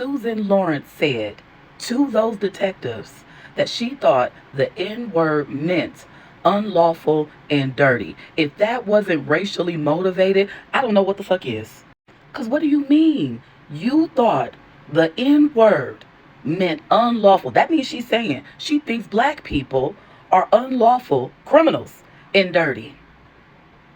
Susan Lawrence said to those detectives that she thought the N word meant unlawful and dirty. If that wasn't racially motivated, I don't know what the fuck is. Because what do you mean? You thought the N word meant unlawful. That means she's saying she thinks black people are unlawful criminals and dirty.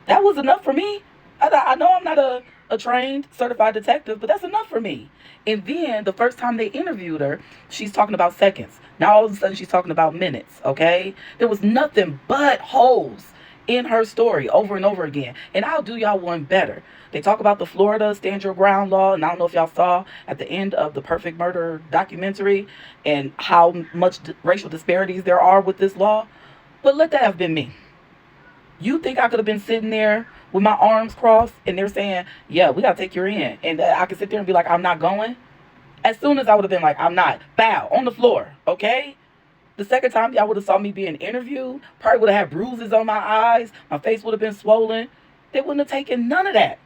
That was enough for me. I know I'm not a trained certified detective, but that's enough for me. And then the first time they interviewed her, she's talking about seconds. Now all of a sudden she's talking about minutes, okay? There was nothing but holes in her story over and over again. And I'll do y'all one better. They talk about the Florida Stand Your Ground law, and I don't know if y'all saw at the end of the Perfect Murder documentary and how much racial disparities there are with this law. But let that have been me. You think I could have been sitting there with my arms crossed and they're saying, yeah, we got to take you in. And I could sit there and be like, I'm not going. As soon as I would have been like, I'm not. Bow on the floor. Okay. The second time y'all would have saw me being interviewed, probably would have had bruises on my eyes. My face would have been swollen. They wouldn't have taken none of that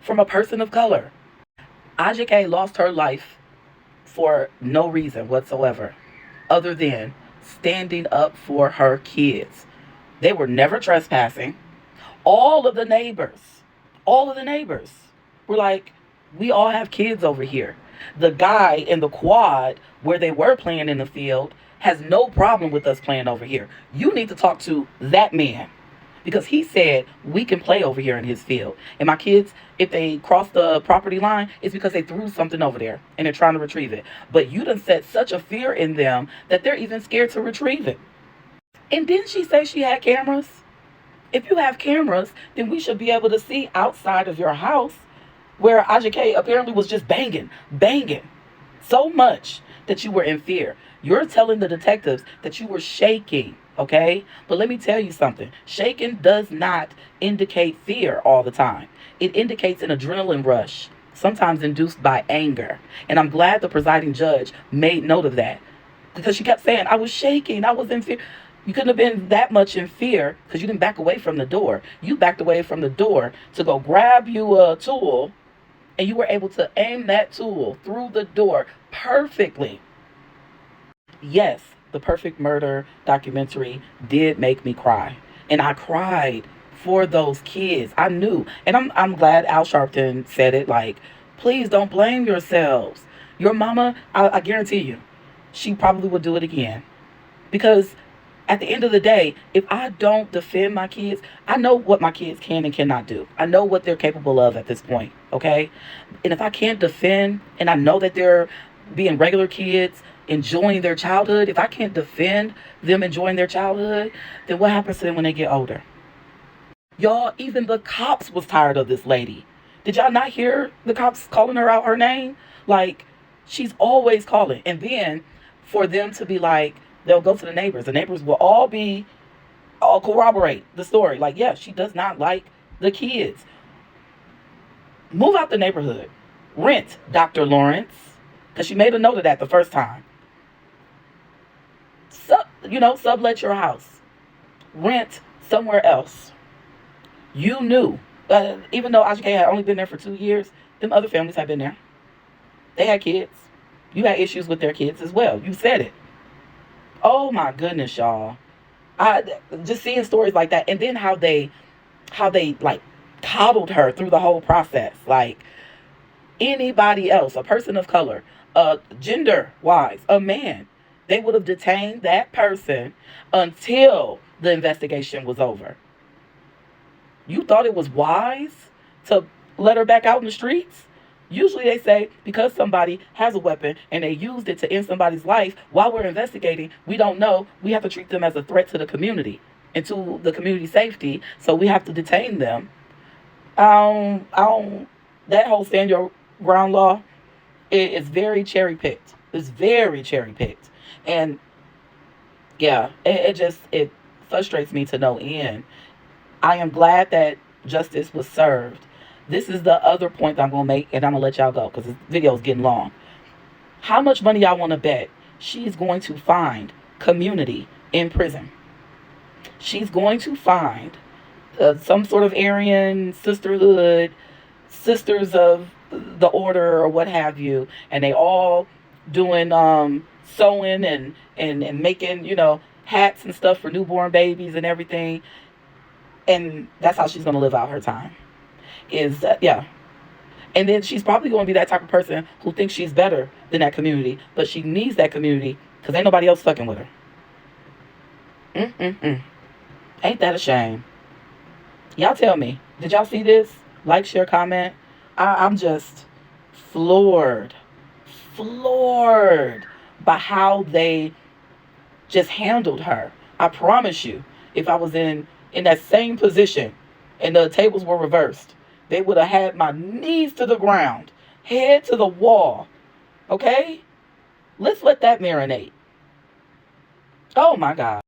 from a person of color. Ajike lost her life for no reason whatsoever other than standing up for her kids. They were never trespassing. All of the neighbors were like, we all have kids over here. The guy in the quad where they were playing in the field has no problem with us playing over here. You need to talk to that man because he said we can play over here in his field. And my kids, if they cross the property line, it's because they threw something over there and they're trying to retrieve it. But you done set such a fear in them that they're even scared to retrieve it. And didn't she say she had cameras? If you have cameras, then we should be able to see outside of your house where Ajike apparently was just banging so much that you were in fear. You're telling the detectives that you were shaking, okay? But let me tell you something. Shaking does not indicate fear all the time. It indicates an adrenaline rush, sometimes induced by anger. And I'm glad the presiding judge made note of that because she kept saying, I was shaking, I was in fear. You couldn't have been that much in fear because you didn't back away from the door. You backed away from the door to go grab you a tool, and you were able to aim that tool through the door perfectly. Yes, the Perfect Murder documentary did make me cry. And I cried for those kids. I knew. And I'm glad Al Sharpton said it, like, please don't blame yourselves. Your mama, I guarantee you, she probably would do it again. Because at the end of the day, if I don't defend my kids, I know what my kids can and cannot do. I know what they're capable of at this point, okay? And if I can't defend, and I know that they're being regular kids, enjoying their childhood, if I can't defend them enjoying their childhood, then what happens to them when they get older? Y'all, even the cops was tired of this lady. Did y'all not hear the cops calling her out her name? Like, she's always calling. And then for them to be like, they'll go to the neighbors. The neighbors will all corroborate the story. Like, yeah, she does not like the kids. Move out the neighborhood. Rent, Dr. Lawrence. Because she made a note of that the first time. Sublet your house. Rent somewhere else. You knew. Even though Ajike had only been there for 2 years, them other families had been there. They had kids. You had issues with their kids as well. You said it. Oh my goodness, y'all. I just seeing stories like that, and then how they like coddled her through the whole process. Like anybody else, a person of color, gender wise, a man, they would have detained that person until the investigation was over. You thought it was wise to let her back out in the streets? Usually they say because somebody has a weapon and they used it to end somebody's life while we're investigating, we don't know. We have to treat them as a threat to the community and to the community safety. So we have to detain them. That whole stand your ground law is very cherry picked. It's very cherry picked. And yeah, it frustrates me to no end. I am glad that justice was served. This is the other point that I'm going to make, and I'm going to let y'all go because this video is getting long. How much money y'all want to bet she's going to find community in prison? She's going to find some sort of Aryan sisterhood, sisters of the order or what have you, and they all doing sewing and making, hats and stuff for newborn babies and everything. And that's how she's going to live out her time. Is yeah. And then she's probably going to be that type of person who thinks she's better than that community, but she needs that community because ain't nobody else fucking with her. Mm-mm-mm. Ain't that a shame? Y'all tell me, did y'all see this? Like, share, comment. I'm just floored, floored by how they just handled her. I promise you, if I was in that same position and the tables were reversed, they would have had my knees to the ground, head to the wall. Okay? Let's let that marinate. Oh my God.